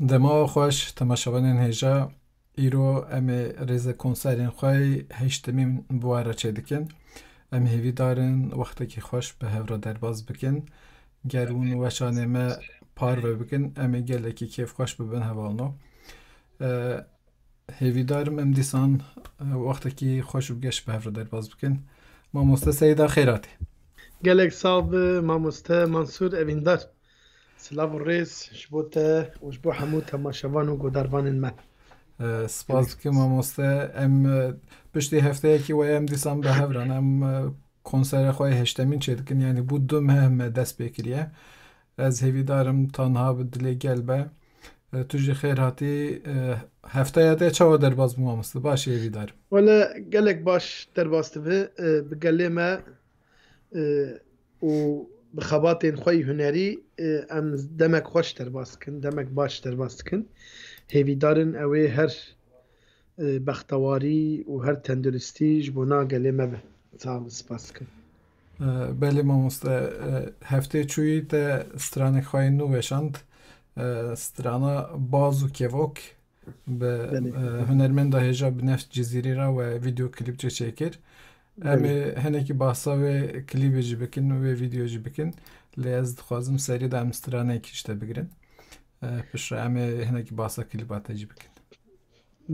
دما خوش تماشاوانین هیجا ایرو ام ریز کنسرین خواه هشتمین بواره چه دکن ام هیوی دارن وقتی که خوش به هفرا درباز بکن گرون وشانه ما پار و بکن ام گله که کیف خوش ببن هوالنو هیوی دارم ام دیسان وقتی که خوش بگش به هفرا درباز بکن ما مسته سیدا خیراتی gelek sav mamoste Mansur evîndar silav û rêz ji bo te û ji bo hemû temaşevan û godarvanên me. سپاس بکن ما مسته ام پشتی هفته یکی و ام دیسان به هفران ام کنسر خواه هشتمین چه دکن یعنی بود دو مهم دست بکریه از هیوی دارم تنها به دلی گلبه توجی خیر هاتی هفته یاده چاو درباز بو مامسته باشه هیوی دارم Wele gelek baş derbastivî bi gelê me û bi xebatên xwe yî hunerî em demek xweş derbas dikin, demek baş derbas dikin. Hêvîdarin ew ê her bextewarî û her tenduristî ji bo na gelê me be. Sağ ol, spas dikim. بله مامسته هفته چویی ده سترانه خواهی نو وشاند سترانا بازو کیوک به هنرمند هجا به نفت جزیری را و ویدیو کلیپ چه چکر امی هنکی بحثا و کلیپ جی بکن و ویدیو جی بکن لی از خوازم سری ده ام سترانه کشته بگیرن پش را امی هنکی بحثا کلیپات جی بکن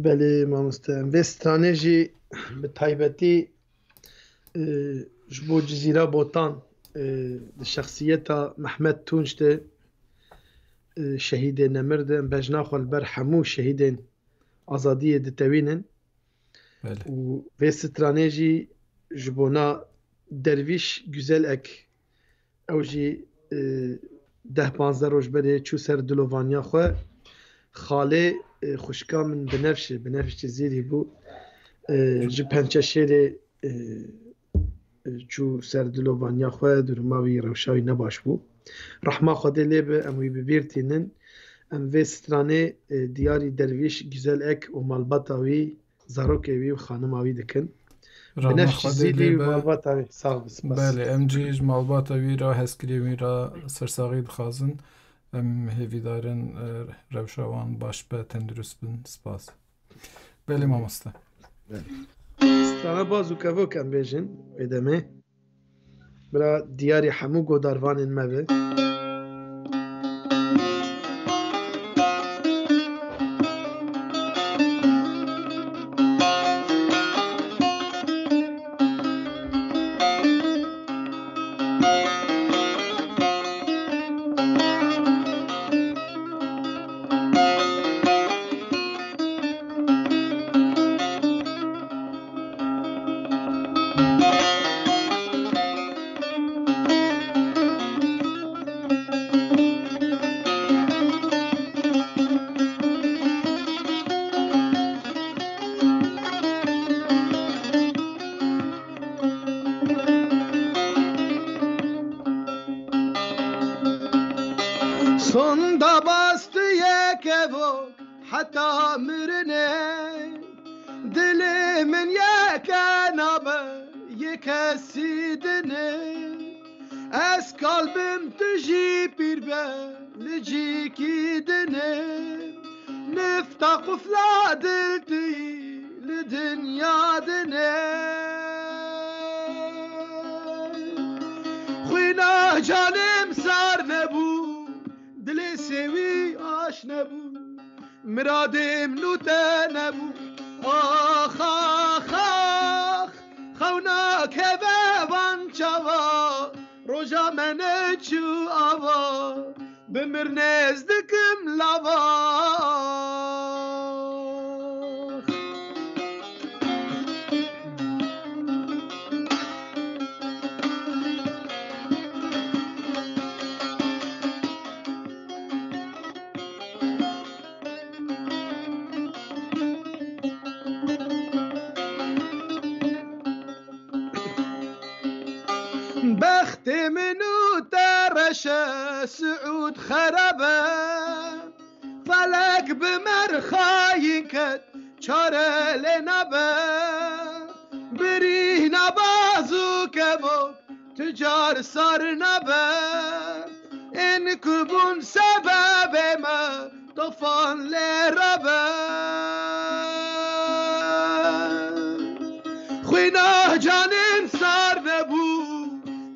بله مامسته ve stranê jî bi taybetî ji bo Cizîra Botan di şexsiyeta Mehmet Tunç de şehîdê nemir de em bejna xwe li ber hemû şehîdên azadiyê ditewînin بله û vê stranê jî ji bo na dervîş güzelek ew jî 10-15 roj berê çû ser dilovaniya xwe xalê xwişka min bi nefş Cizîrî bû ji Pençeşêrê çû ser dilovaniya xwe duruma wî rewşa wî ne baş bû. Rehma Xwedê lê be em wî bibîrtînin. Em vê stranê diyarî dervîş güzelek û malbata wî zarokê wî û xanima wî dikin. Bi رحمه nefş خواهی Cizîrî û لیبه malbata wî sağ ol, spas. بله ام جیج مالبات وی را هسکری وی را سرساقی دخوازن ام هیوی دارن روشاوان باش به تندرست بن سپاس بله مامسته Strana baz û kevok em bêjin vê demê. Bira diyarê hemû godarvanên me be. Sonda bastı yekevok hatta mirine dilimin yekanabe yekesidine es kalbim tiji pirbe licikidine nifta kufla dilti li dünyadine Xwîna canım sar nebu Dilê sêwî aş nebû miradêm nû te nebû ax ax ax xewna keve van çawa roja me neçû ava bi mir nêz dikim lava بختي منو ترش سعود خربه فلك بمرخايكت چاره لنبه بری نبازو کبو تجار سر نبه این کبون سبب ما طوفان لربه خوینا جانم سار نبو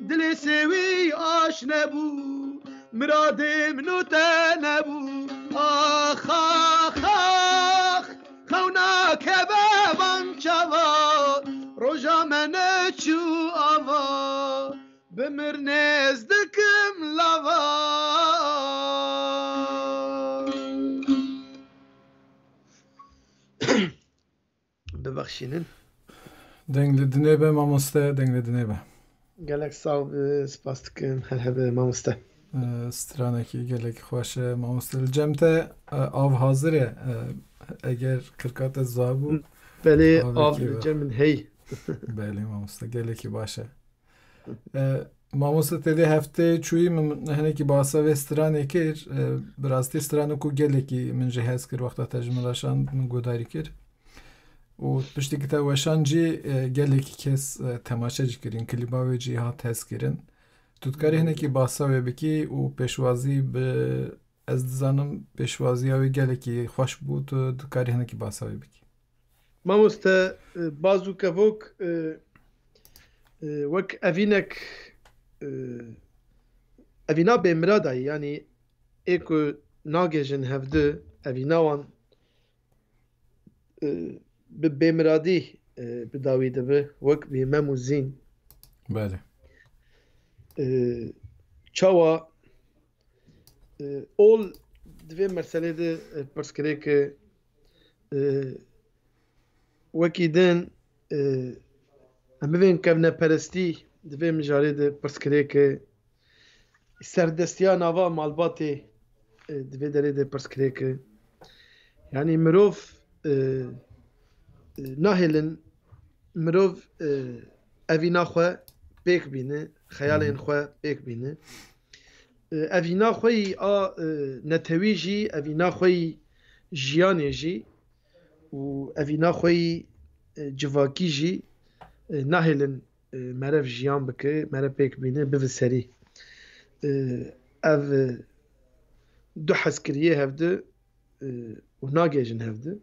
دل سوی آش نبو مرادم نوته نبو آخ آخ آخ خونا که بان چوا روژا من چو آوا بمر نزدکم لاوا ببخشینن دنگل دنیبه ماموسته دنگل دنیبه گلک ساو سپاس دکم هر هبه ماموسته سترانکی گلک خوشه ماموسته الجمته آو حاضره اگر کرکات زابو بله آو جمن هی بله ماموسته گلکی باشه ماموسته تدی هفته چوی من هنکی باسا و سترانه کر براستی سترانه کو گلکی من جهاز کر وقتا تجملاشان من گوداری کر و پشتی که تا وشان جی گلکی کس تماشا جی کرین کلیباوی جی ها تست کرین تودکاری هنکی باسا و بکی و پیشوازی به از دزانم پیشوازی هاوی گلکی خوش بود و تودکاری هنکی باسا و بکی ماموسته بازو کفوک وک اوینک اوینا بمرادایی یعنی ایکو ناگجن هفده اویناوان به بمرادی بداویده به وک بیمه موزین بله چاوا اول دوی مرسله ده پرسکره که وکی دن همه وین کفنه پرستی دوی مجاره ده پرسکره که سردستیا ناوا مالباتی دوی داره ده پرسکره که یعنی مروف ناهلن مروف اوینا خواه بیک بینه خیالین خواه بیک بینه اوینا خوی نتوی جی اوینا خوی جیانه جی و اوینا خوی جواکی جی ناهلن مرف جیان بکه مرف بیک بینه بو سری او دو حسکریه هفده و ناگیجن هفده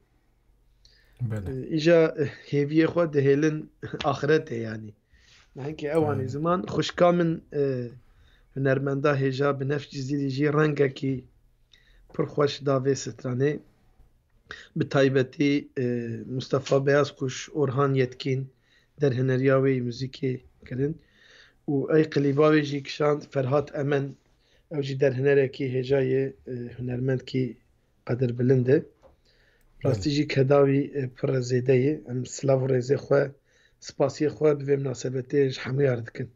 ایجا هیویه خود دهیلن آخرته یعنی هنگی اوانی زمان خوشکامن هنرمنده هجا به نفس جزیری جی رنگه کی پرخوش داوی سترانه به تایبتی مصطفی بیازکوش اورهان یتکین در هنریاوی موزیکی کرن و ای قلیباوی جی کشاند فرهاد امن او جی در هنره کی هجای هنرمند کی قدر بلنده راستی جی کداوی پر زیده ام سلاو رزه خواه سپاسی خواه به مناسبتش همه یارد کن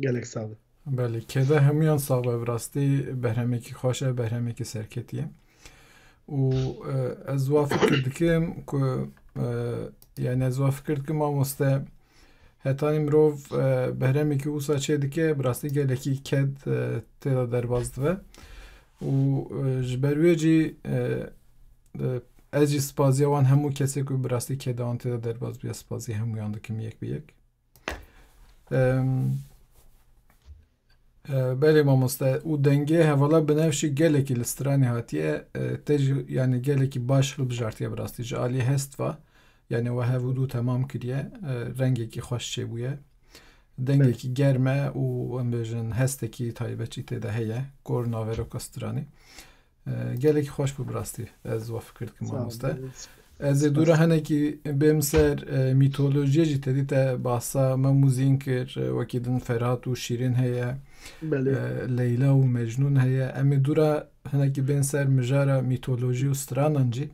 گلک ساده بله که همیان ساقه براستی بهرمه کی خوشه بهرمه کی سرکتیه و از وافق کرد کم که یعنی از وافق کرد که ما مسته هتانی مروف بهرمه کی اوسا چه دکه براستی گلکی کد تیدا در بازده و جبروی جی از جی سپازی وان همو کسی که براستی که دان تیدا در باز بیا سپازی همو یانده کم یک بیک بله ماموسته او دنگه حوالا بنفشی گلکی لسترانی هاتیه تج یعنی گلکی باش رو بجارتیه براستی جالی هست و یعنی و هودو تمام کریه رنگی که خوش چه بویه دنگی که گرمه و امبیجن هسته کی تایبه چی تیده هیه گور ناویرو کسترانی گلکی خوش بو براستی از وافق کرد که ماموسته از دوره هنه که بمسر میتولوژی جی تدیده باسا مموزین کر وکیدن فرات و شیرین هیه لیلا و مجنون هیه امی دوره هنه که بمسر مجاره میتولوژی و سترانان جی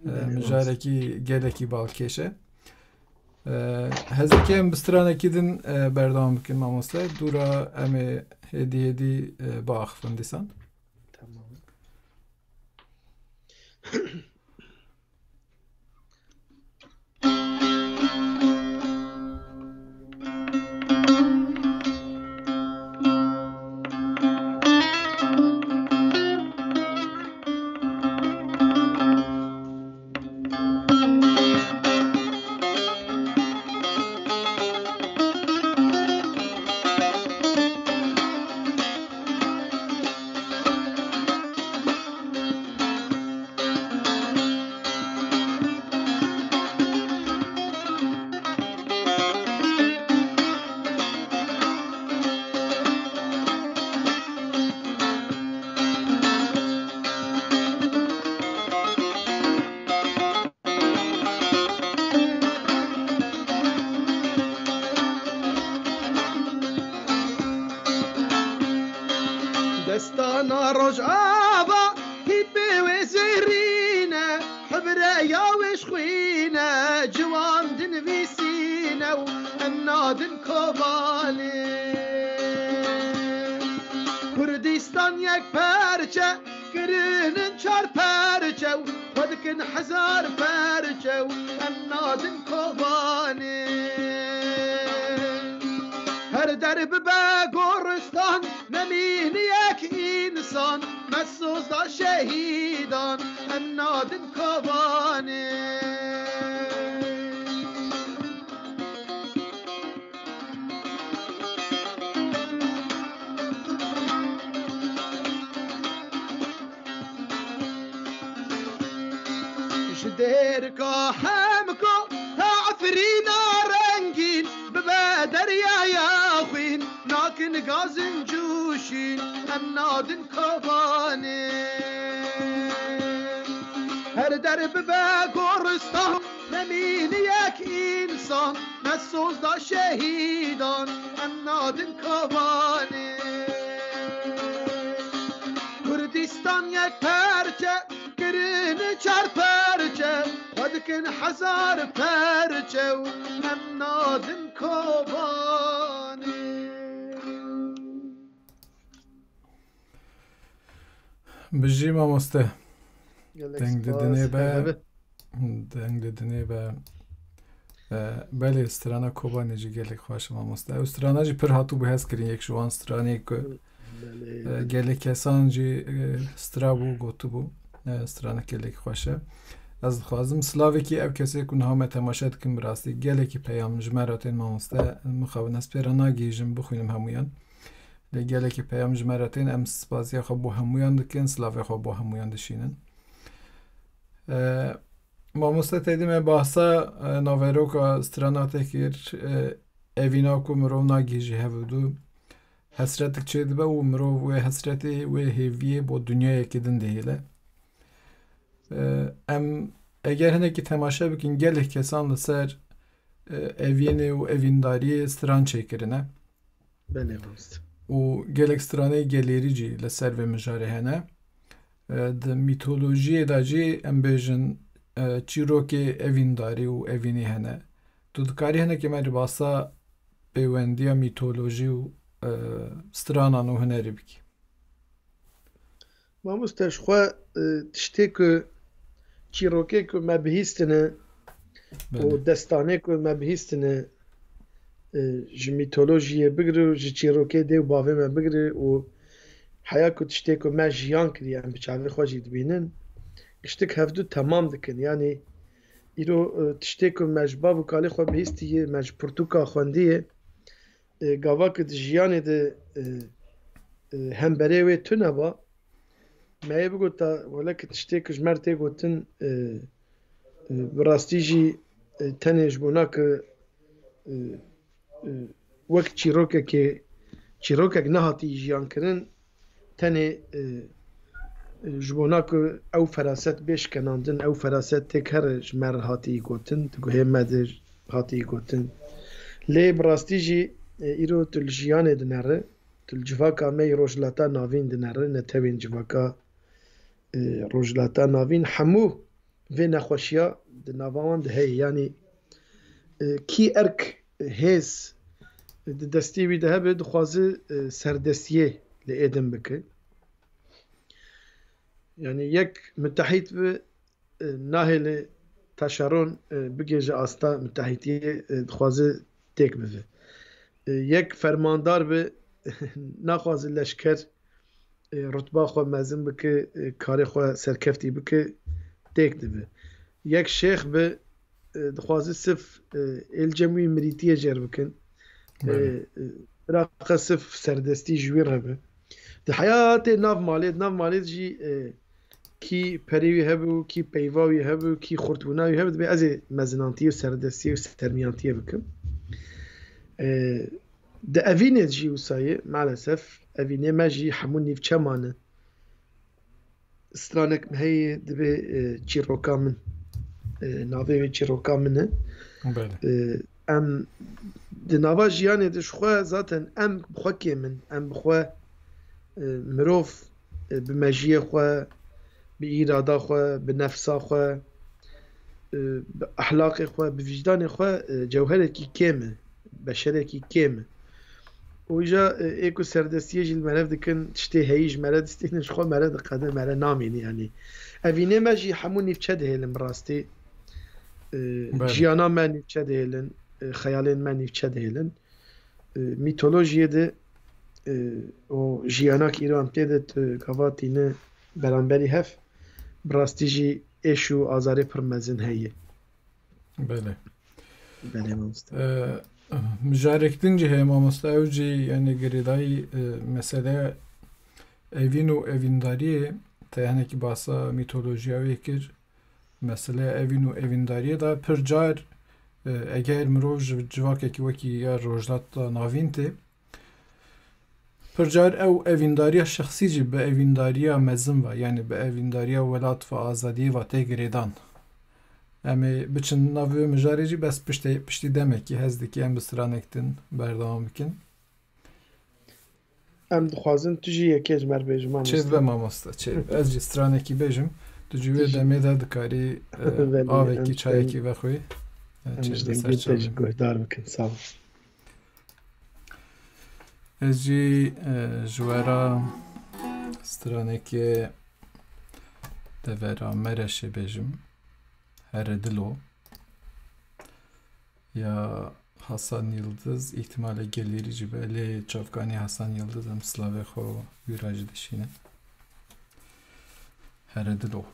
مجاره که گلکی بالکشه هزی که ام بسترانه کدین بردام بکن ماموسته دوره امی هدی با اخفندیسان روش آوا هیپی و زیرینه حبره یا وش خوینه جوان دنویسینه و امنادن کوبانی کردستان یک پرچه گرینن چار پرچه و خودکن هزار پرچه و امنادن کوبانی هر درب به گورستان نمین یک انسان مسوز دا شهیدان امنادن کوبانی شدير كاحمكو عفرينا رنجين ببادر يا خوين لكن قازن جوشين امنادن كوباني هر درب بقرستان نمين يك انسان مسوز دا شهيدان امنادن كوباني كردستان يك پرچه گرین چار پرچه خودکن هزار پرچه و امنادن کوبانی بجی مامسته دنگ دنی به بله استرانا کوبانی جی گلک خوش مامسته استرانا جی پر هاتو به هست کرین یک شوان استرانی که گلک کسان جی استرابو گوتو بو استرانه گلک خوشه از خوازم سلاوی که او کسی که نها تماشا کن براستی گلکی پیام جمراتین مامسته مخواه نسپیرا ناگیجم بخوینم همویان گلکی پیام جمراتین ام سپازی خواه با همویان دکن سلاوی خواه با همویان دشینن مامسته تیدیم بحثا ناویرو که استراناته کر اوینا که مرو ناگیجی هفودو حسرتک چه دبه و مرو و حسرتی و هیویه با دنیای کدن دهیله اگر هنه که تماشا بکن گله کسان لسر اوینه و اوینداری استران چکرنه بله راست و گله استرانه گلیری جی لسر و مجاره هنه د میتولوژی دا جی بیجن چیروکی اوینداری و اوینی هنه تو دکاری هنه که من باسا پیوندی میتولوژی و استرانان و هنری بکی ما مستشخوا تشتی که چیروکی که مبهیستنه و دستانه که مبهیستنه جی میتولوژیه بگره و جی چیروکی دیو باوه من بگره و حیا که تشتی که ما جیان کری هم بچاوه خواهی دبینن اشتک هفدو تمام دکن یعنی ایرو تشتی که مجبا و کالی خواه بهیستیه مجپرتوکا خواندیه گاوا که جیانه ده هم بره و تو نبا ما بگو تا ولی که تشتی که جمرته گوتن براستی جی تنش بونا که وقت چیروکه نهاتی جیان کرن تنه جبونا که او فراست بیش کناندن او فراست تکر جمر هاتی گوتن تگوه مدر هاتی گوتن لی براستی جی ایرو تل جیانه دنره تل جواکا می روجلاتا ناوین دنره نتوین جواکا روجلاتا ناوین همو و نخوشیا دناوان ده هی یعنی کی ارک هیز دستی وی ده به دخوازه سردستیه لعیدن بکه یعنی یک متحید به ناهل تشارون بگیجه آستا متحیدیه دخوازه تک بده یک فرماندار به نخوازه لشکر رتبه خواه مزن بکه کار خواه سرکفتی بکه تک ده یک شیخ به دخوازه صف الجمعی مریتیه جر بکن راقه صف سردستی جویر هبه ده حیات ناف مالید جی کی پریوی هبو کی پیواوی هبو کی خورتوناوی هبو به از مزنانتی و سردستی و سرمیانتی بکم ده اوینه جی وسایه مالسف اوینه ما جی همون نیف چمانه استرانک هی دبه چیروکا من ناوی چیروکا منه ام ده ناوا جیانه دش خواه ذاتن ام بخواه که من ام بخواه مروف bi mejiyê xwe, bi îrada xwe, bi nefsa xwe, bi ehlaqê xwe, bi vicdanê xwe cewherekî kêm e, beşerekî kêm e. û îja ê ku serdestiyê jî li me rev dikin tiştê heyî ji me re distêne ji xwe me re diqede me re namîne yanî. Evînê me jî hemû nîvçe dihêlin bi rastî. Jiyana me nîvçe dihêlin, xeyalên me nîvçe dihêlin. Mîtolojiyê de o jiyanak îro em pê de tu gavatîne beramberî hev bi rastî jî êş û azarê pir mezin heye. Belê. Belê mamoste. Mijarek din cî heye mamoste ew jî yani girêdayî meseleya evîn û evîndariyê te hinekî basa mîtolojiya wê kir. Meseleya evîn û evîndariyê da pir car eger mirov ji civakekî wekî ya rojhilata navîn tê pir car ew evîndariya şexsî jî bi evîndariya mezin ve yani bi evîndariya welat ve azadiyê ve tê girêdan. Em ê biçin nav wê mijarê jî bes piştî demekî hez dike em bi stranek din berdewam bikin. Em dixwazin tu jî yekê ji me re bêjî mamoste. Çêdibe mamoste, çêdibe. Ez jî stranekî bêjim. Tu jî wê demê de dikarî avekî çayekî vexwî. Em ji dengê te jî guhdar bikin. Sağ ol. Ez jî ji wera stranekê devera Mereşê bêjim. Here dilo ya Hasan Yıldız ihtimale gelîrî jî be lê çavkanî Hasan Yıldız em slavê xwe wîra jî dişînin. Here dilo.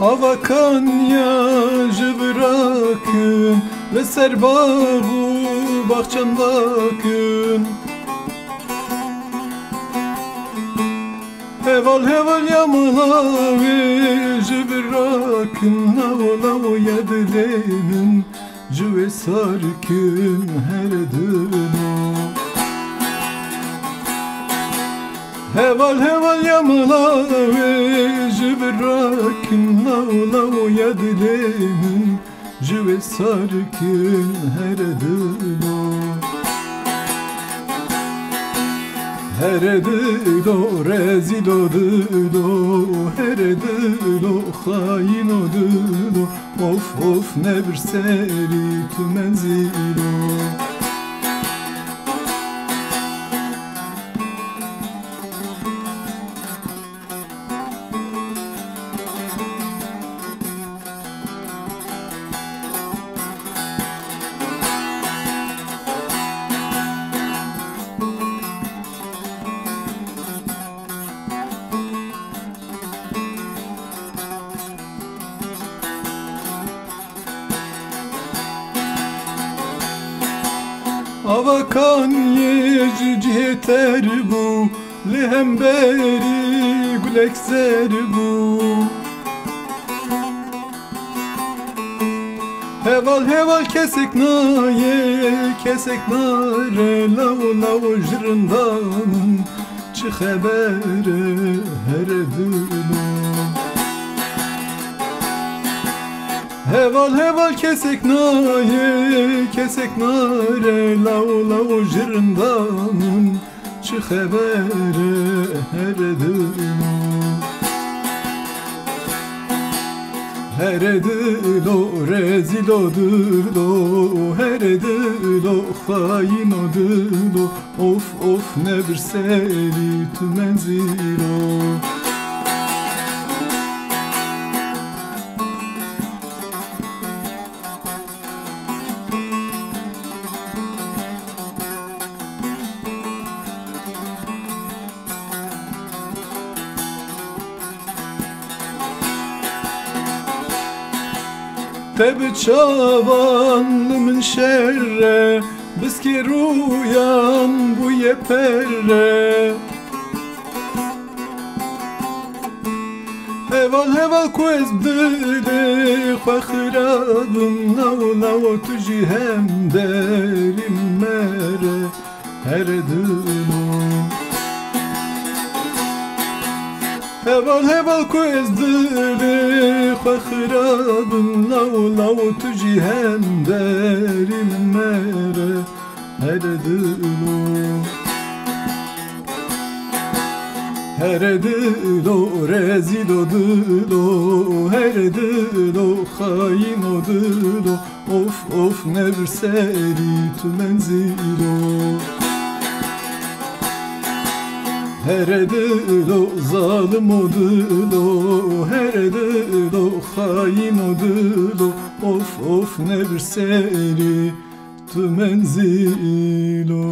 Avakan ya bırakın ve serbağı bahçemdakın. Heval heval yamalavı bırakın lavo yedilenin cüve sarkın her dönü. Heval heval yamalavı bırakın lavo yedilenin cüve sarkın her dönü. Here dilo rezil o dilo, here dilo hain o dilo, of of ne bir seri tu menzilo. Avakan yeci ciheter bu, lehemberi gülekser bu. Heval heval kesek nare, lavo jırındanın, çı habere her dünü. Heval heval kesek nare, lavo jırındanın, çı habere her dünü. Here dilo rezil o dilo, here dilo hain o dilo, of of ne bir seri tu menzilo. تب چاوان من شره بسکی رویان بوی پره هوال هوال کوز دلی خو خرابم نو نو تو جی هم داریم مره هر دلو هوال هوال کوز دلی خو خرابم نو نو تو جی هم داریم مره هر دلو هر دلو رزیل و دلو هر دلو خاین و دلو of of never seri tu menzilo her dilo zalim o dilo her dilo hain o dilo of never seri tu menzilo.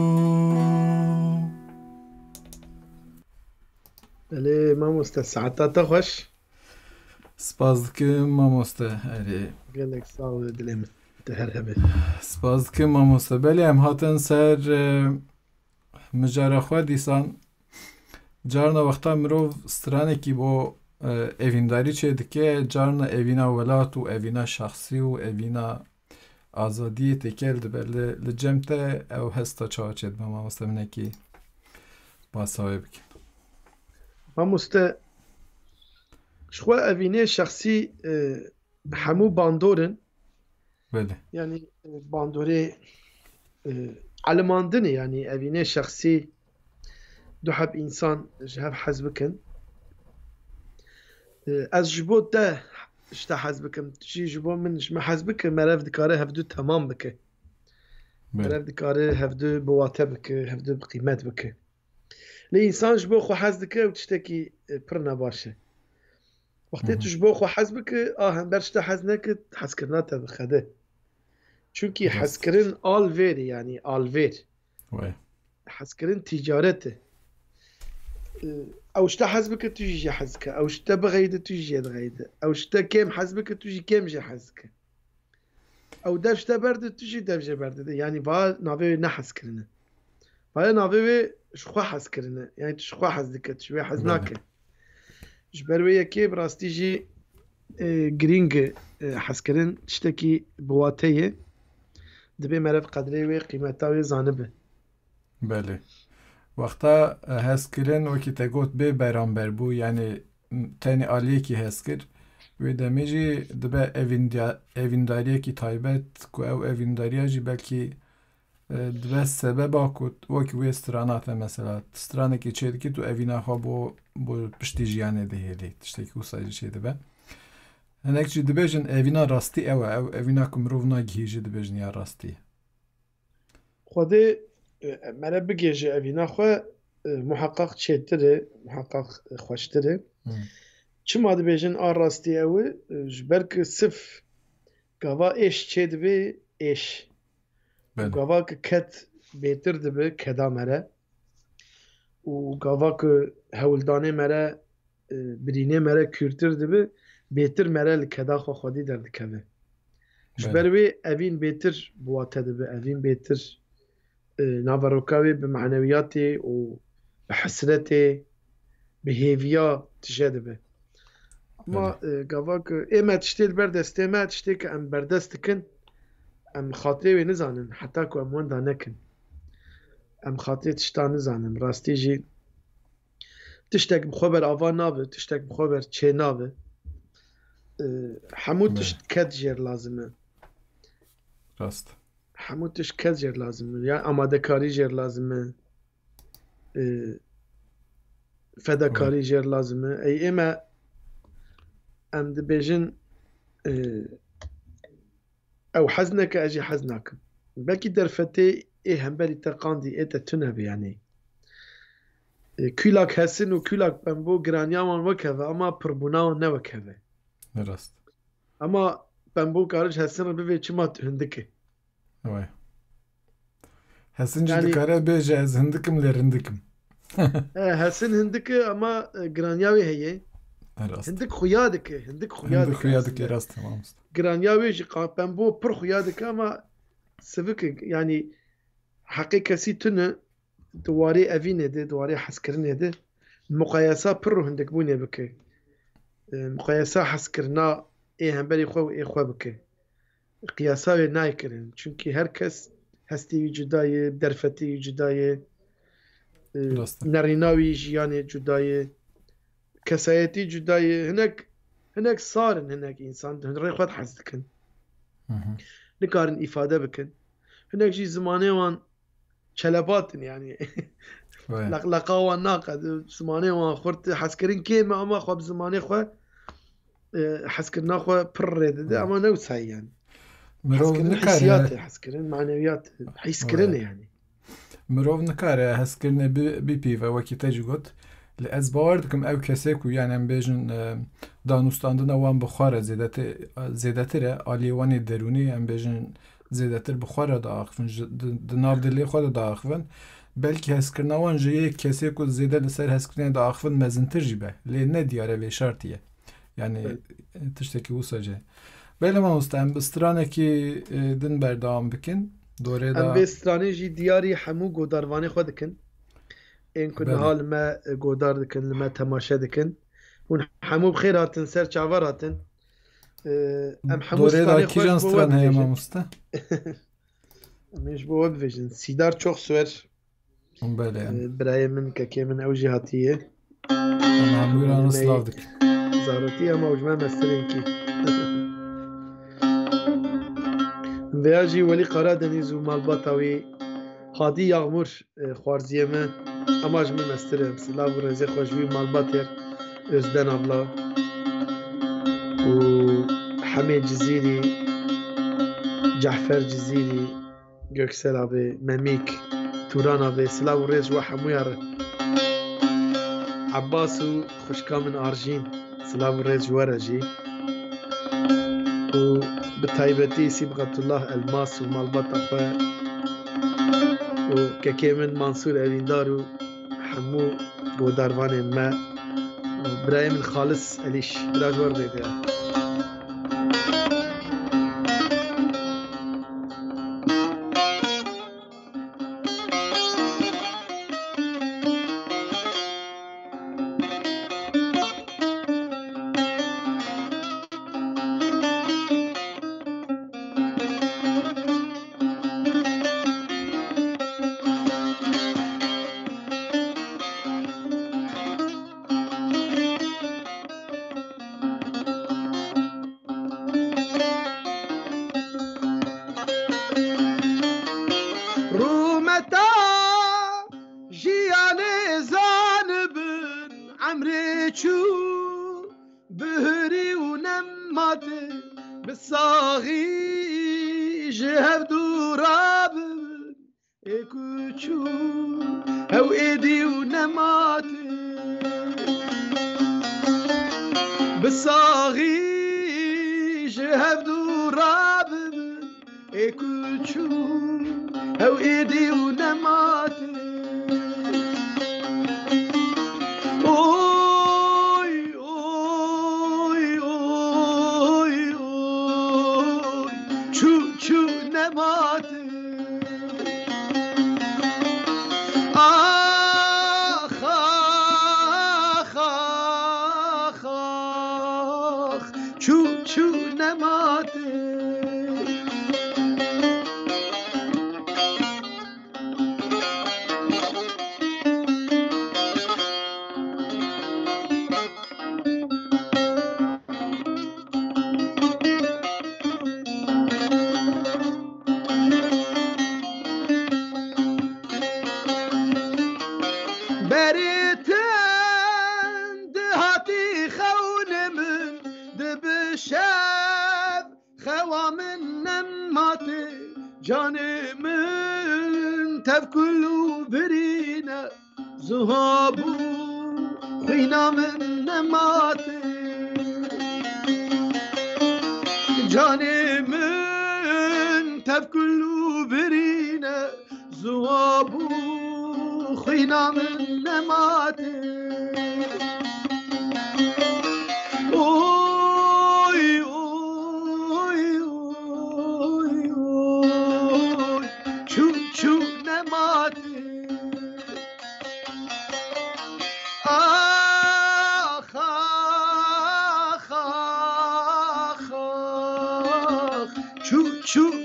بله مامۆستا سعاتاتە خۆش سپاس دکم مامۆستا ئەرێ gelek sağ ol dilê min te her hebe سپاس دکم مامۆستا بەلێ ئەم هاتن سەر مجارە خوا دیسان جارنا وەختا مرۆڤ سترانێکی بۆ ئێڤینداری چێ دکێ جارنا ئێڤینا وەلات و ئێڤینا شەخسی و ئێڤینا ئازادی تێکێل دەبێت لە جەمتە ئەو هەستا چاوا چێت بە مامۆستا منێکی باساوێ بکەین مامۆستا شخوا ئەڤینێ شەخسی هەموو باندۆرن بله yani bandorê elemandiné yani evînê şexsî du heb însan ji hev hez bikin ez ji bo te ji te hez bikim jî ji bo min ji me hez bike merev dikare hevdû temam bike merev dikare hevdû bi wate bike hevdû bi qîmet bike lê însan ji bo xwe hez dike û tiştekî pir nebaş e wextê tu ji bo xwe hez bike a hember ji te hez nekir hezkirina te bixede çünkü hezkirin alver yani alver hezkirin ticareti ew ji te hez bike tu jî hez dike ew ji te bixeyde tu jî dixeyde ew ji te kêm hez bike tu jî kêm jî hez dike ew dev ji te berde tu jî dev jê berdide yani va navê wê nehezkirine va navê wê ji xwe hezkirine yani tu ji xwe hez dike tu ji wê hez nake ji ber wê yekê bi rastî jî girîng e hezkirin tiştekî bi watê ye دبی مرف قدری و قیمتاوی زانبه بله وقتا هست کرن و که تگوت به برانبر بو یعنی تنی آلیه که هست کرد و دمیجی دبه اوینداریه که تایبت که او اوینداریه جی بلکه دبه سبب آکود و که وی استرانات مثلا استرانه که چه که تو اوینا خواه بو پشتی جیانه ده هلی تشتی که او سایجی چه دبه هنک جی دبیجن اوینا راستی او اوینا کمروف ناگیجی دبیجن یا راستی خوده مره بگیجه اوینا خواه محقق چیتره محقق خوشتره چما دبیجن آر راستی او جبرک صف گاوا ایش چه دبی ایش گاوا که کت بیتر دبی کدا مره و گاوا که هولدانه مره برینه مره کورتر دبی بهتر مرل کدا خو خودی در دکمه جبروی اوین بهتر بواته دبه اوین بهتر ناوروکاوی به معنویاتی و به حسرتی به هیویا تجده به اما گاوا که ایمه تشتیل بردسته ایمه تشتی که ام بردست کن ام خاطری وی نزانن حتی که ام ونده نکن ام خاطری تشتا نزانن راستی جی تشتک بخوبر آوا نابه تشتک بخوبر چه نابه همو تشت کد جیر لازمه راست همو تشت کد جیر لازمه یا آماده کاری جیر لازمه فداکاری جیر لازمه ای اما ام دبیجن او حزنك اجي حزنك بلكي درفتي ايه هم بالي تقاندي ايه تتنه يعني كولاك حسن وكولاك بمبو جرانيامان وكذا اما بربوناو نه وكذا راست اما بمبو کارش حسن رو ببین چی ما هندکه وای حسن جدی کاره بیجه از هندکم لرندکم حسن هندکه اما گرانیاوی هیه هندك خيادك راست تمام است گرانیا ویج قاپن بو پر خيادك اما سفك يعني حقيقة تنه دواري أفينه ده دواري حسكرنه ده مقایسه پر رو هندک بونه بکه مقایسه حسکرنا هم بری خو بکه قیاسه نای کرن چونکی هر کس هستی جدای درفتی جدای نریناوی جیان جدای کسایتی جدای هنک صارن هنک انسان هنری خود حس دکن نکارن ifade بکن هنک جی زمانه وان چلباتن يعني لقاوة ناقد زمانه وان خورت حسكرين كيما اما خو بزمانه خو حسكرنا خو برد اما نوسعي يعني حسكرين حسيات حسكرين معنويات حسكرين يعني مروف نكار حسكرين بي بي وكي تجوت لأزبار دكم او كسيكو يعني ام بيجن دانوستاندنا وان بخار زيدتر آليواني دروني ام بيجن زيدتر بخار داخفن دناف دلي خود داخفن بلکه هسکرنا وان جه کسی کو زیده لسر هسکرنا داخفن مزنتر جیبه لی ندیاره وی شرطیه یعنی تشتکی وسجه بله ما مستعم بسترانه کی دن بردام بکن دوره دا ام بسترانه جی دیاری همو گوداروانه خود دکن این کنه حال ما گودار دکن لما تماشه دکن ون همو بخیر هاتن سر چاور هاتن ام همو دوره دا کی جان سترانه هی ما مسته امیش بو وب ویژن سیدار çok سوار بله برای من که من اوجی هاتیه معمولا نسلاودك زارتي اما وجمع مسترين كي ویاجی ولی قرار دنیز و مالباتاوی هادی یغمور خوارزیه من اما جمع مسترم سلا و رزه خوشوی مالباتر özden abla و حمید جزیری جعفر جزیری göksel abi memik توران abi سلا و رز و حمویار عباس و خوشکامن آرژین سلا و رز جوارجی و بتایبتی سیبغت الله الماس و مالبات اخوه و که من منصور الیندار و حمو گوداروان ما برای من خالص الیش برای جوار بیده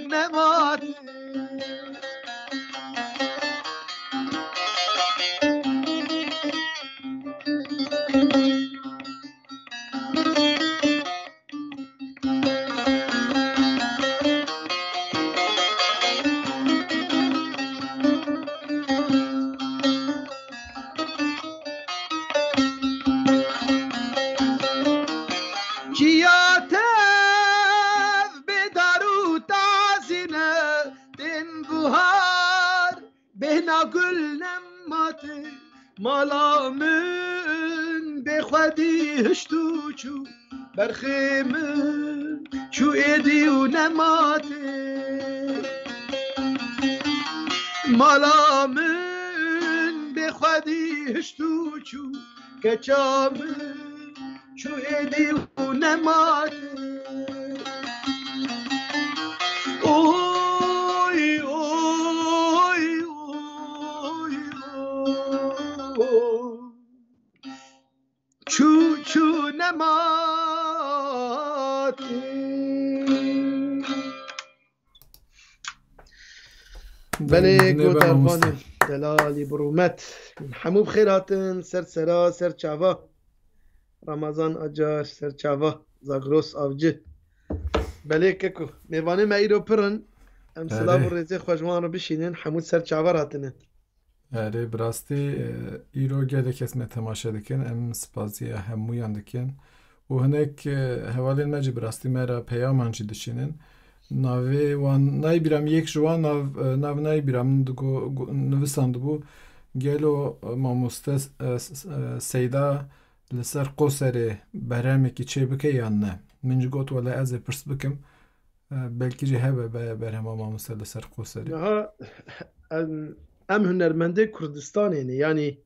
نمات مالامن بخودی هشتو چو برخیمن چو ایدی و نماته مالامن بخودی هشتو چو کچامن چو ایدی و نماته اوی اوی اوی چو چو نمات بله گودربان دلالی برومت همو بخیر هاتن سر سرا سر چاوا رمضان اجاش سر چاوا زاگروس آوجه بله ککو میوانه مایی رو پرن ام سلام و ریزه خوشمان رو بشینن همو سر چاوا هاتنه آره براستی ایرو گله کس تماشا دکن ام سپازی همویان دکن و هنک حوالین مجی براستی مرا پیامان چی دشینن ناوی وان نای بیرم یک جوان ناو نای بیرم نویساند بو گلو ماموسته سیدا لسر قوسری برهمی که چه بکه یا نه منج گوت ولی از پرس بکم بلکی جه هبه برهم ماموسته لسر قوسری ام هنرمنده کردستان یعنی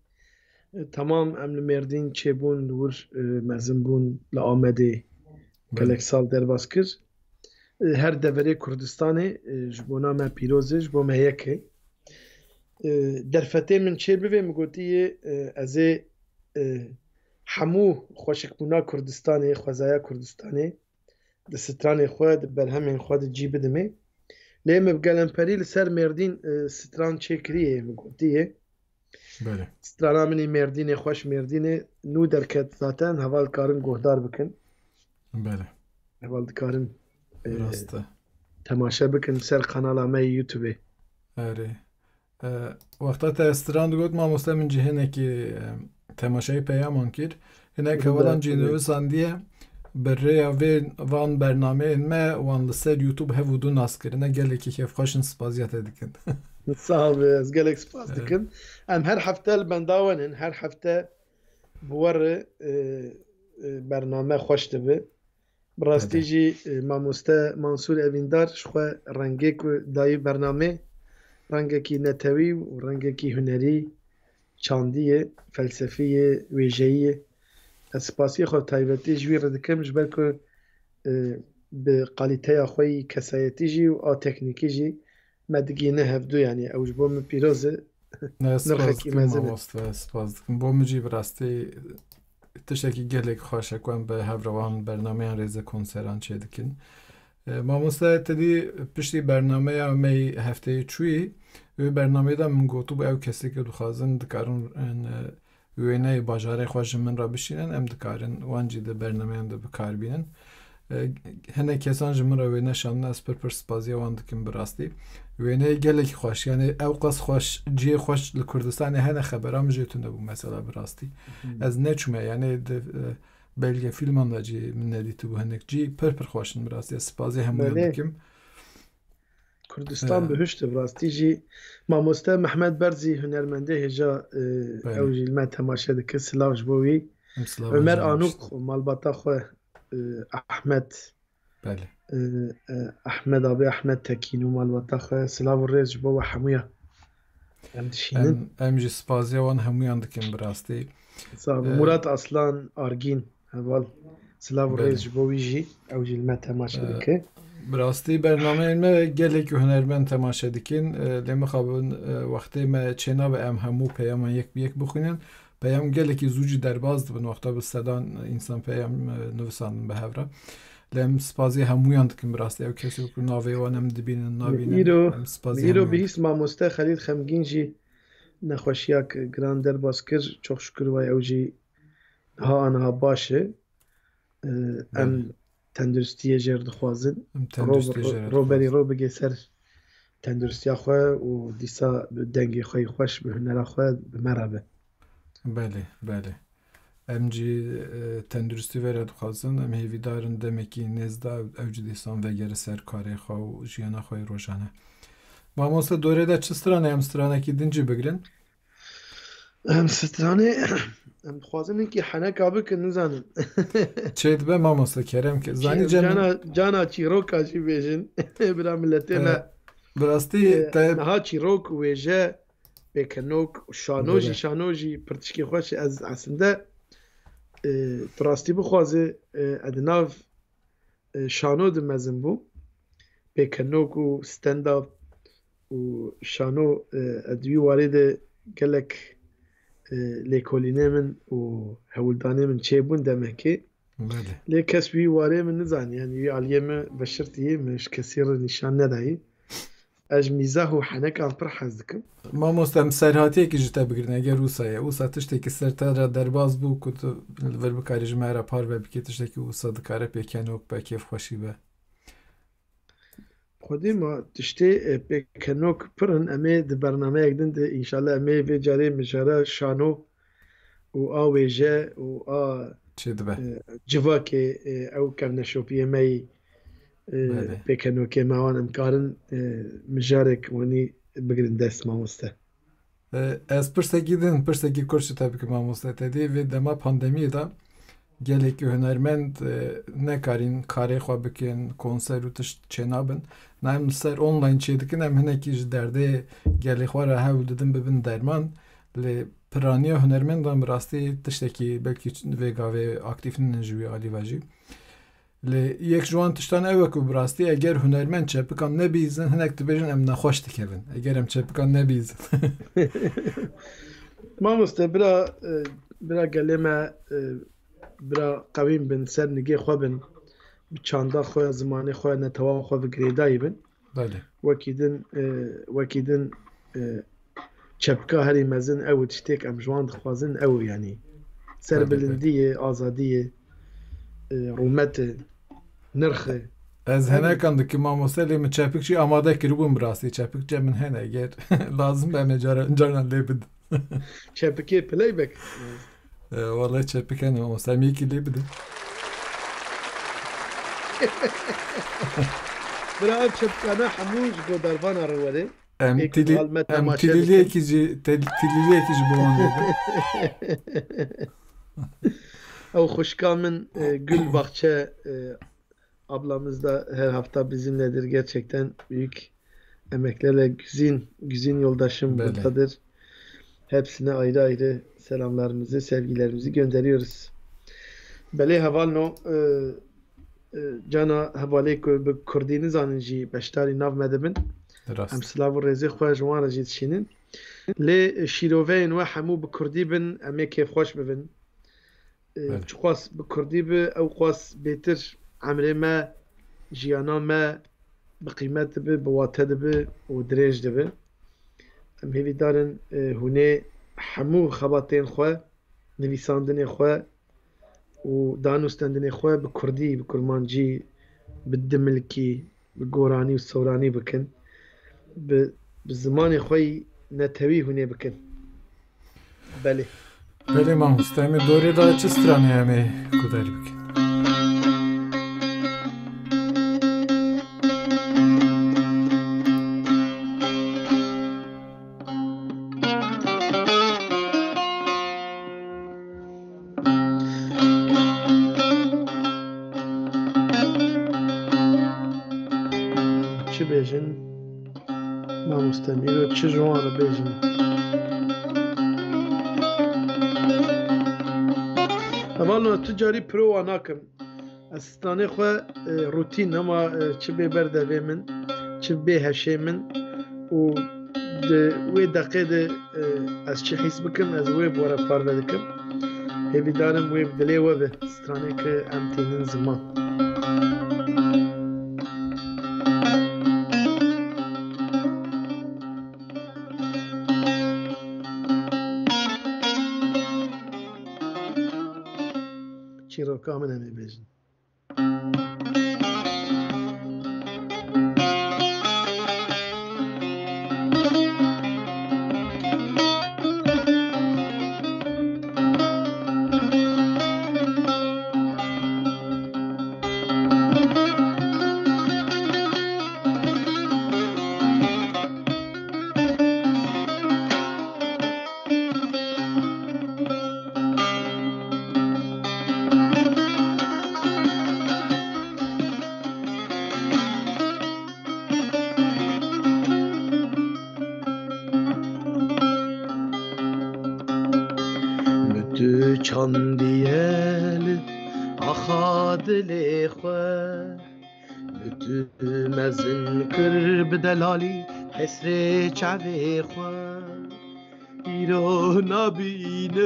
تمام ام مردین چه بون دور مزن بون لآمده کلک سال در باز کر هر دوره کردستان جبونا ما پیروزه جبو ما یکه در فتح من چه بوه مگوتی از همو خوشک بونا کردستان خوزایا کردستان دستران خود بر همین خود جی بدمه لیم بگلم پری لسر مردین ستران چه کریه مگوتیه بله ستران منی مردین خوش مردین نو درکت ذاتن حوال کارن گهدار بکن بله حوال کارن راسته تماشا بکن سر قنال ما یوتیوب آره وقتا تا استران گفت ما مسلم جهنه که تماشای پیامان کرد اینه که ولان جینوی ساندیه برای وان برنامه ما وان لسر یوتیوب هفودو ناس کرنه گله که کیف خوشن سپازیت دکن صعب از گلک سپاس دکن ام هر هفته البنداونن هر هفته بور برنامه خوش دبه براستی جی ماموسته منصور اویندار شخوا رنگه که دایی برنامه رنگه کی نتوی و رنگه کی هنری چاندیه فلسفیه ویژهیه اسپاسی خود تایبتی جوی ردکم جبر که به قالیته خوی کسایتی جی و آ تکنیکی جی مدگینه هفدو یعنی اوج بوم پیروزه نرخکی مزنه سپاس دکم بوم جی براستی تشکی گلک خوشه کنم به هفروان برنامه ریزه کنسران چه دکن ما مسته تدی پشتی برنامه می هفته چوی و برنامه دا من گوتو با او کسی که دخوازن دکارن وینه باجاره خوش من را بشینن ام دکارن وانجی ده برنامه هم ده بکار بینن هنه کسان جمن را وینه شانن از پر سپازی وان دکن براستی وینه گلک خوش یعنی او قص خوش جی خوش لکردستان هنه خبرام جیتون بو مثلا براستی از نچمه یعنی بلگه فیلمان دا جی من ندیتو بو هنک جی پر خوشن براستی سپازی همون دکم کردستان بهشت براستی جی ماموسته محمد برزی هنرمنده هجا او جی ما تماشا دکه سلاوش بوی عمر آنوک مالباتا خو احمد بله احمد آبی احمد تکینو مالباتا خو سلاو ریز بو حمویا ام دشینن ام جی سپازی وان همویان دکن براستی مراد اصلان آرگین اول سلاو ریز بوی جی او جی ما تماشا دکه براستی برنامه ما گلک و هنرمند تماشا دکن لیمه خوابون وقتی ما چنا به ام همو پیام یک بیک بخونن پیام گلکی زوجی در باز دبن وقتا به صدان انسان پیام نویسان به هفره لم سپازی همویان دکم براستی او کسی که ناوی وانم دبینن نابینن لم سپازی ایرو همویان بهیس مامۆستا خەلیل خەمگین جی نەخۆشیاک گران دەرباز کرد چۆخ شکر وای ئەو جی ها ئەنها باشە ئەم تەندروستیە ژێر دخوازن ڕۆبەری ڕۆ بگێ سەر تەندروستیا خۆ و دیسا دەنگی خۆی خۆش بە هونەرا خۆ بمەرە بێ بله بله ام جی تندرستی ورد خوازن ام هیویدارن دمکی نزدا اوج دیسان وگره سر کاری خو و جیانا خوی روشانه با موسا دوره ده چه سترانه ام سترانه کی دنجی بگرن؟ ام سترانه ام خوازن اینکه حنک آبه که نزانم چید به ما موسا کرم که زانی جانا چیروک آجی بیجن برا ملتی ما براستی نها چیروک ویجه بکنوک شانوجی پرتشکی خوش از اصنده تراستی بخوازه ادناف شانو دمزن بو بکنوک و ستنداب و شانو ادوی وارد گلک لیکولینه من و هولدانه من چه بون دمکی لیکس وی واره من نزان یعنی وی علیه من بشرتیه مش کسی رو نشان ندهی اج میزه و حنک آن پر حز دکم ما مستم سرهاتی که جتا بگیرن اگر روسایه اوسا تشتی که سرتا را درباز بو کتو ور بکاری جمعه پار و بکی تشتی که اوسا دکاره پیکنوک با کیف خوشی به خودی ما تشتی پیکنوک پرن امی ده برنامه اگدن ده انشالله امی وی جاره مجاره شانو و آویجه و چه دبه جواکه او کم نشوپیه می پیکنوکه موان امکارن مجارک ونی بگرن دست ماموسته از پرسگی کرشی tabii ki ماموسته تدی و دما پاندمی دا gelek hünermend nekarin kare xwa bikin konser û tişt çênabin nem ser online çêdikin em hinekî ji derdê gelê xwe re hewl didin bibin derman lê piraniya hunermendan bi rastî tiştekî belkî vê gavê aktif ninin ji wî alî ve jî lê yek ji wan tiştan ew e ku bi rastî eger hunermend çepikan nebîzin hinek dibêjin em nexweş dikevin eger em çepikan nebîzin mamoste bira gelê me برا قویم بن سر نگه خواه بن چاندا خواه زمانه خواه نتوان خواه بگریدایی بن وکیدن چپکا هری مزن او تشتیک امجوان دخوازن او یعنی سر بلندیه آزادیه رومت نرخه از هنه کنده که ما مسئله من چپک چی آماده کربون براستی چپک چه من هنه اگر لازم به جارن لی بد چپکی پلی بک والله çepik hani o Samiye kirli bir de. Bırak çepkana hamuj godarvana ruvade. Tililiye kici bu anda. O hoşkamın Gül Bahçe ablamız da her hafta bizimledir. Gerçekten büyük emeklerle güzin yoldaşım buradadır. Hepsine ayrı ayrı selamlarımızı, sevgilerimizi gönderiyoruz. Belê hevalno cana hevalê ku bi Kurdî nizanin jî beşdarî nav me dibin. Em silav û rêzê xwe ji wan re jî dişînin. Lê şîroveyên we hemû bi Kurdî bin, em ê kêfxweş bibin. Çi xwas bi Kurdî bi, ew xwas bêtir emrê me, jiyana me bi qîmet dibe, bi wate dibe û dirêj dibe. Em hêvî darin hûnê hemû xebatên xwe, nivîsandinê xwe û danûstandinê xwe bi Kurdî, bi kurmancî, bi dimilkî, bi goranî û soranî bikin. Bi zimanê xwe netewî hûnê bikin. Belê. Belê mamoste em ê dorê da çi stranê em ê guderî bikin? Bêjin mamoste îro çi ji wan re bêjin hevalno tu carî prova nakim ez stanê xwe rûtîn ama çi bê berdevê min çi bê heşê min û di wê deqê de ez çi hîs bikim ez wê bi were parve dikim hêvî darim wê bi dilê we be stranê ki em tênin ziman چیروکا من همی بیجن متو چاندیل آخاد لیخوه متو مزن کر بدلالی حسر چاوی خواه ایرو نبینن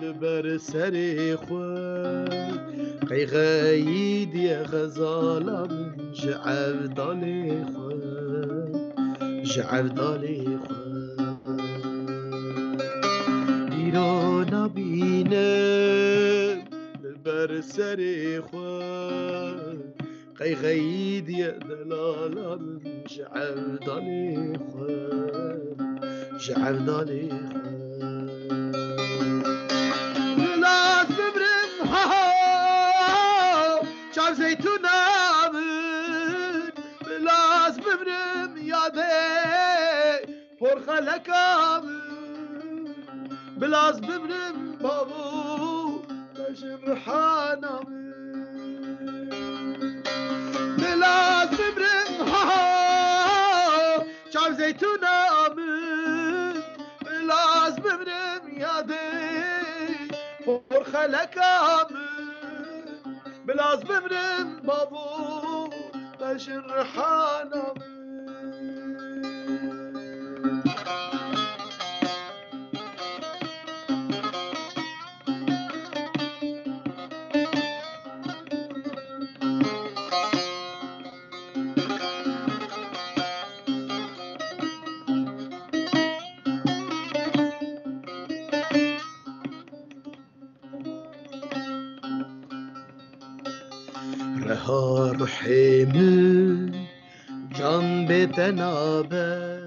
لبر سر خواه قیغی دی غزالم جعف دالی خواه جعف دالی خواه ایرو نبینن لبر سر خواه قیغی دی دلالم جعف دالی خواه جعف دالی لاز ببرم ها چاو زیتون آمد لاز ببرم یاده پر خلک آمد بلاز ببرم بابو بشم رحان آمد بلاز ببرم ها چاو زیتون آمد بلاز ببرم یاده پر خلک آمد بلاز ببرم بابو بشن رحان آمد رها روحي من جان بتنابه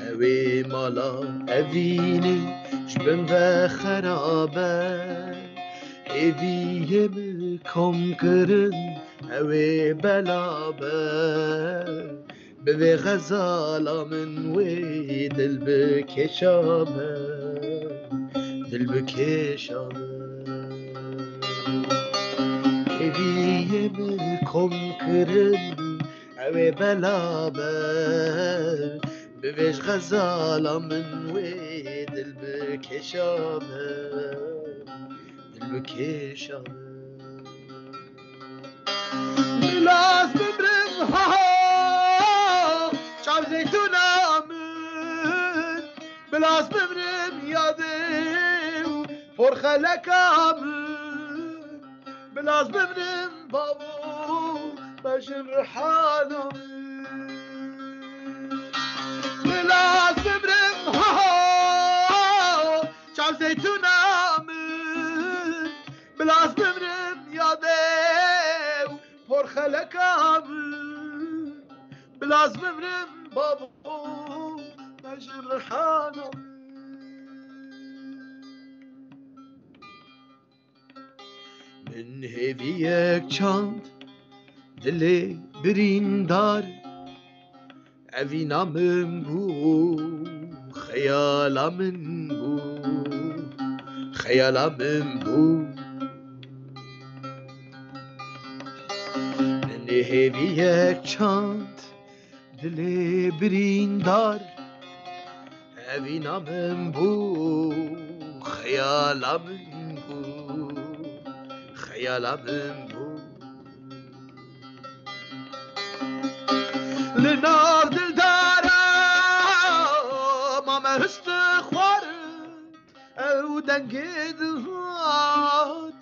اوي مالا اويني جبن و خرابه اوي مكم كرن اوي بلابه بوي غزالا من وي دل بكشابه دل بكشابه اوی مکم کرن اوی بلابه بویش غزالا من وی دل بکشامه دل بکشامه بلاز ببرم ها چاو زیتون آمد بلاز ببرم یاده پر خلک آمد بلاز ببرم بابو بشم رحانم بلاز ببرم ها چاو زیتون آمد بلاز ببرم یاده پر خلک آمد بلاز ببرم بابو بشم رحانم من هیویک چاند دلی بریندار اوینامم بو خیالامم بو خیالامم بو من هیویک چاند دلی بریندار اوینامم بو خیالامم بو خیالامم بو لنار دل دارم اما هست خوارد او دنگ دلات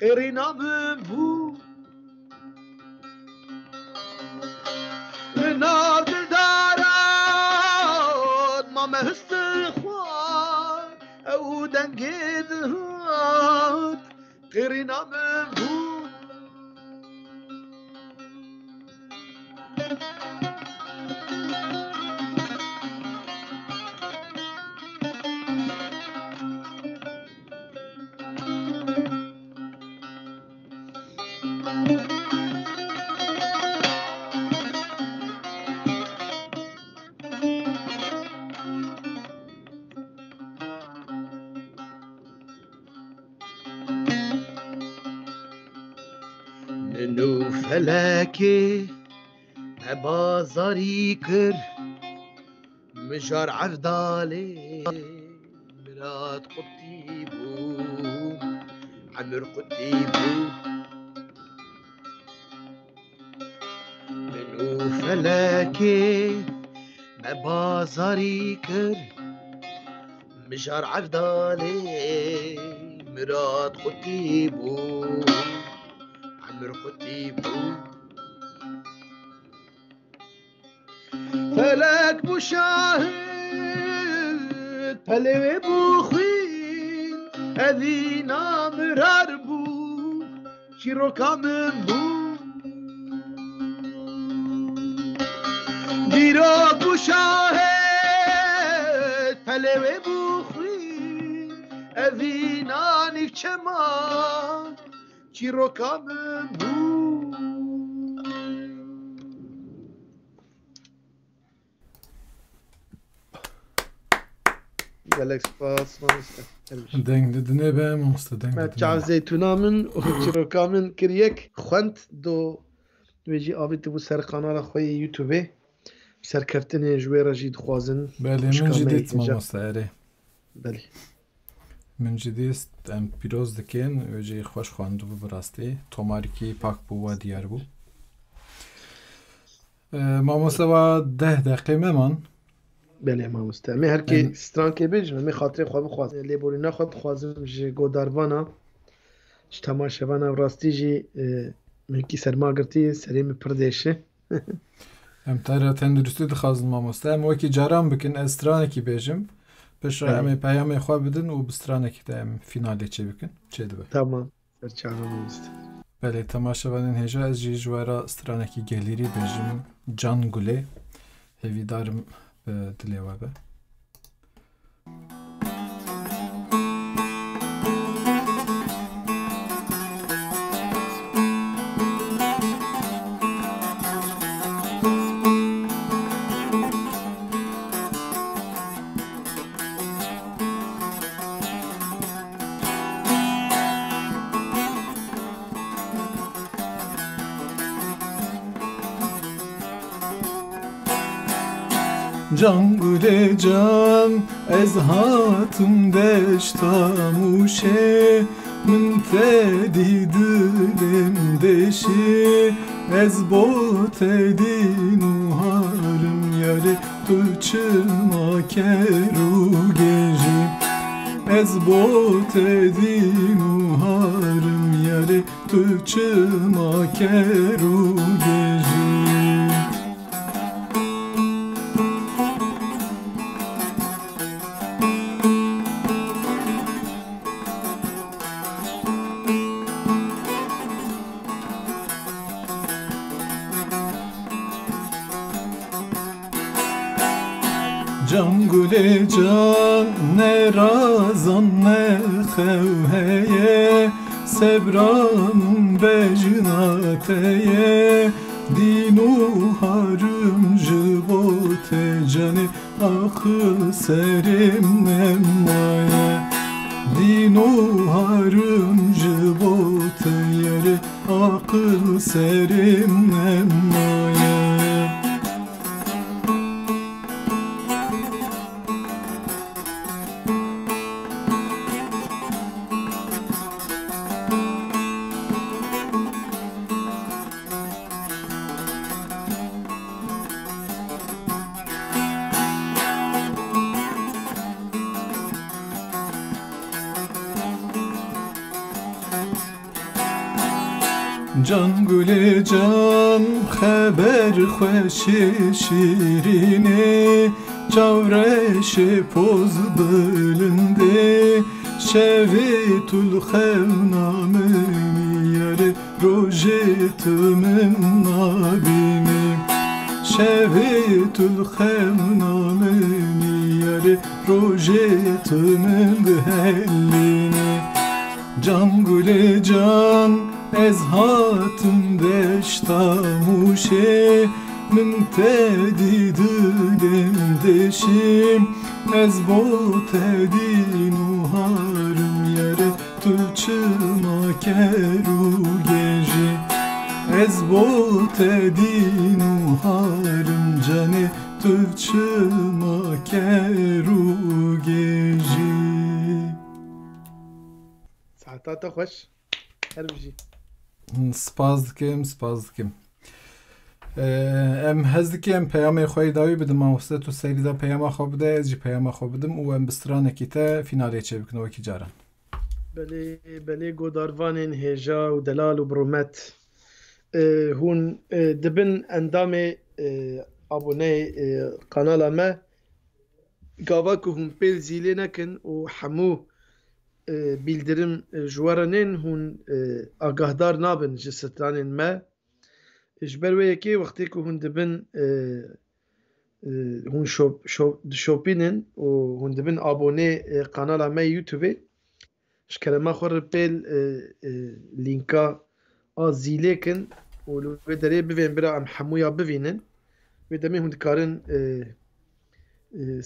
قرینامم بو لنار دل دارم اما هست خوار او دنگ دلات قرنا من بو نو فلکی بازاری کر مجار عفدالی مراد قطی بو عمر قطی بو نو فلکی بازاری کر مجار عفدالی مراد قطی بو عمر قطی بو فلك مشاهد پلوه بخوین اذینا مرار بو شیروکا من بو دیرا مشاهد پلوه بخوین اذینا نیکچما شیروکا من بو gelek spas maalesef. Denk dedine be mamoste denk Me çav zeytuna min û çîroka min kiriyek xwend do wê jî avê tibû ser kanala xwe yê YouTubeê serkeftinê ji wê re jî dixwazin. Belê min jî dît mamoste erê. Belê. Min jî dîst em pîroz dikin wê jî xweş xwandibû bi rastî. Tomarîkî pak bû we diyar bû. Mamoste wa 10 deqê meman. Belê mamoste. Em ê herkê strankê bêjim, em ê xatirê xwe bixwazin. Lêborîna xwe dixwazim ji godarvana ji temaşevana rastî jî milkî sermagirtî serê min pir dêşe. Em te tenduristî dixwazin mamoste. Em wekî caran bikin ez stranekî bêjim. Pêşa em ê peyamê xwe bidin û bi stranekî de em finalê çê bikin. Çê dibe. Tamam. Serçava mamoste. Belê temaşevanên hêja ez jî ji wera stranekî gelîrî bêjim Can Gulê. Hêvîdarim bi dilê we be. Can gule can ez hatum deştamuşe min tedi dilim deşi ez bot edin uharım yare tu çılma keru geci ez bot edin uharım yare tu çılma keru geci. Can gule can ne razan ne xevheye sebranun bejnateye dinu harım jibote canı akıl serim nemaye dinu harım jibote yere akıl serim nemaye. Can gule can xeber xoşi şirine çavreşi poz bölünde şevi tul xevnamı yare rojetımın nabimi şevi tul xevnamı yare rojetımın hellini can gule can Ez hatım deştamuşe min tedidülem deşim Ez bol tedinuharım yere tülçıma keru geci Ez bol tedinuharım cane tülçıma keru geci Saatata hoş. Her bir şey. سپاس دکم ام hez dikim peyama xoy davi bidim mavsat tu serida peyama xo bide ez ji peyama xo bidim û em bi stranekî te finalê çêbikin wekî caran belê godarvanên hêja û delal û biromet hûn dibin endamê aboneyê kanala me gava ku hûn pêl zîlê nekin û hemû bildirim jwaranên hûn agahdar nabin ji stranên me ji ber wê yekê wextê ku hûn dibin hûn dişopînin û hûn dibin abonê kanala me YouTubeê ji kerema xwe re pêl lînka a zîlê kin û li wê derê bivên bira em hemû ya bivînin wê demê hûn dikarin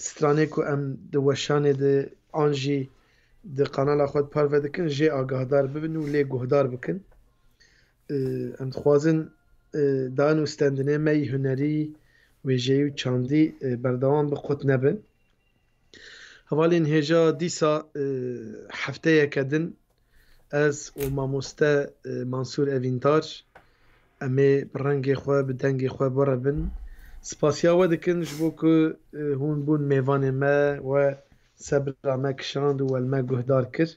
stranê ku em di weşanê de an jî di kanala xwe parve dikin jê agahdar bibin û lê guhdar bikin em dixwazin danûstendinê me yê hunerî wêjeyî û çandî berdewam bi qut nebin hevalên hêja dîsa hefteyeke din ez û mamoste Mansûr Evîndar em ê bi rengê xwe bi dengê xwe birebin spasiya we dikin ji bo ku hûn bûn mêvanê me we sebra me kişand û welme guhdar kir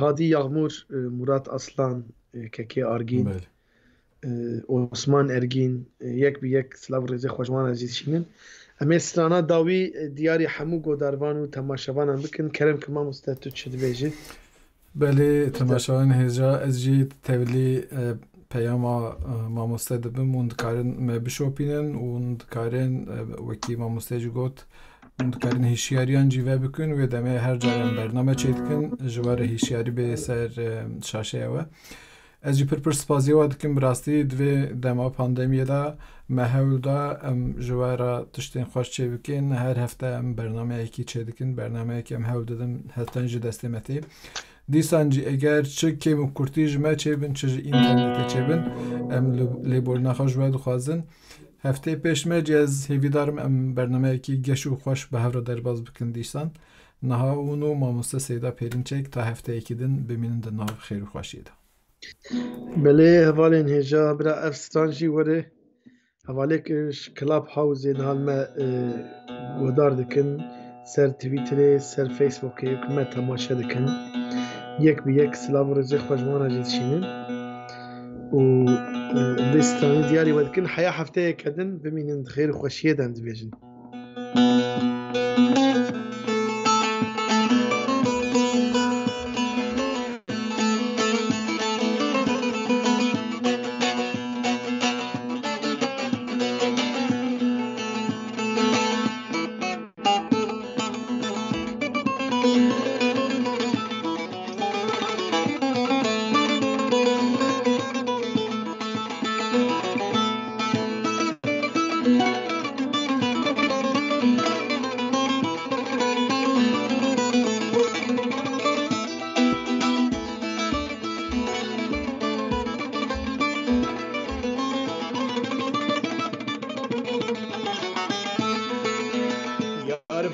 Hadî Yaxmûr Murat Aslan Kekê Argîn Osman Ergîn yek bi yek silav rêzê xweşman jî dişînin em ê strana dawî diyarê hemû godarvan û temaşevanan bikin kerem ki mamoste tu çi dibêjî Belê temaşevan hêja ez jî tevlî peyama mamoste dibim û dikarin me bişopînin û dikarin wekî mamoste jî got dikarin hîşyariyan cî ve bikin wê demê her caran bername çêdikin ji were hîşyarî bê ser şaşeya we ez jî pir spasiya we dikim bi rastî divê dema pandemiyê de me hewl da em ji were tiştên xweş çêbikin her hefte em bernameyekî çêdikin bernameyekî em hewl didim hestan jî destê me tê dîsan jî eger çi kêm û kurtî ji me çêbin çi ji înternetê çêbin em li lêborîna xwe ji we dixwazin heftê pêş me cî ez hêvîdarim em bernameyekî geş û xweş bi hev re derbas bikin dîsan niha hûn û mamoste Seyda Pêrînçek ta hefteyekî din bimînin di nav xêr û xweşiyê de belê hevalên hêja bira ev stran jî were hevaleke ji Clubhouseê nihal me guhdar dikin ser Twitterê ser Facebookê ku me temaşe dikin yek bi yek silav û rêzê xweşmana jî dişînin û vê stranê diyarê we dikin heya hefteyeke din bimînin di xêr û xweşiyê de em dibêjin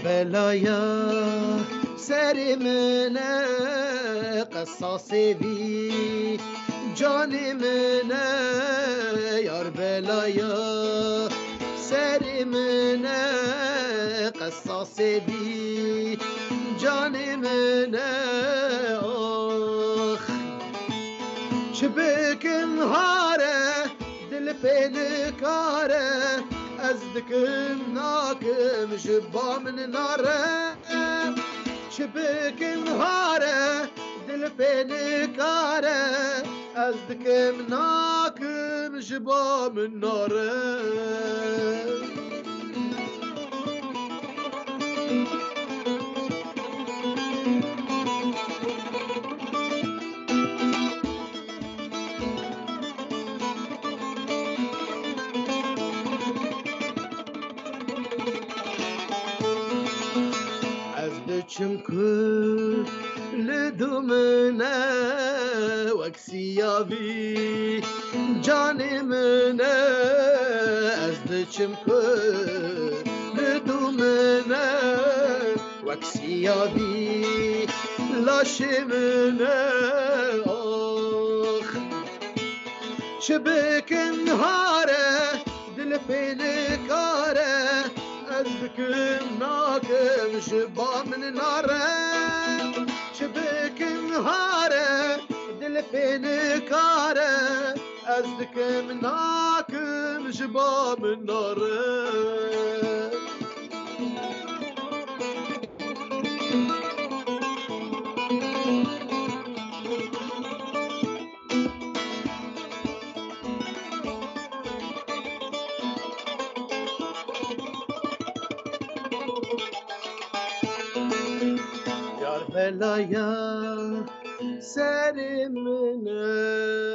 belaya serimine qassasevi canimine yar belaya serimine qassasevi canimine ah بکن هاره دل پینکاره از دکم ناکم جبا من ناره چه بکن هاره دل پینکاره از دکم ناکم جبا من ناره چمکو لدمنه وکسیابی جان منه از چمکو لدمنه وکسیابی لاش منه آخ چه بکن هاره دل پینکاره از دکم ناکم جبا من ناره چه بکن هاره دل پینکاره از دکم ناکم جبا من ناره بلایا سر منه